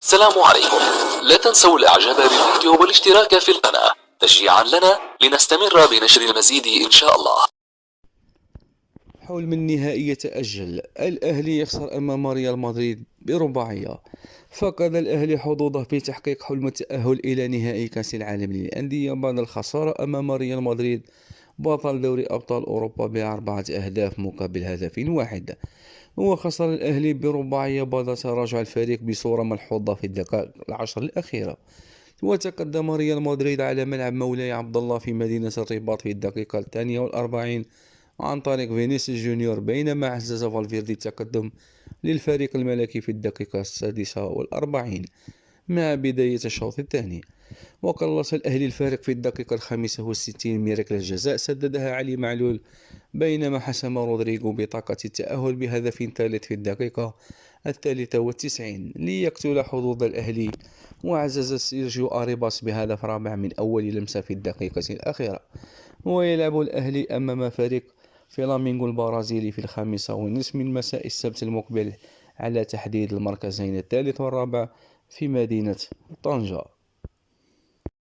السلام عليكم. لا تنسوا الاعجاب بالفيديو والاشتراك في القناة تشجيعا لنا لنستمر بنشر المزيد ان شاء الله. حلم النهائي يتأجل. الأهلي يخسر أمام ريال مدريد برباعية. فقد الأهلي حظوظه في تحقيق حلم التأهل إلى نهائي كأس العالم للأندية بعد الخسارة أمام ريال مدريد بطل دوري أبطال أوروبا بأربعة أهداف مقابل هدف واحد. وخسر الأهلي برباعية بعد تراجع الفريق بصورة ملحوظة في الدقائق العشر الأخيرة. وتقدم ريال مدريد على ملعب مولاي عبد الله في مدينة الرباط في الدقيقة 42 عن طريق فينيسيوس جونيور، بينما عزز فالفيردي التقدم للفريق الملكي في الدقيقة 46 مع بداية الشوط الثاني. وقلص الأهلي الفارق في الدقيقة 65 من ركلة جزاء سددها علي معلول، بينما حسم رودريغو بطاقة التأهل بهدف ثالث في الدقيقة 93 ليقتل حظوظ الأهلي. وعزز سيرجيو أريباس بهدف رابع من أول لمسة في الدقيقة الأخيرة. ويلعب الأهلي أمام فريق فلامينغو البرازيلي في 5:30 من مساء السبت المقبل على تحديد المركزين الثالث والرابع في مدينة طنجة.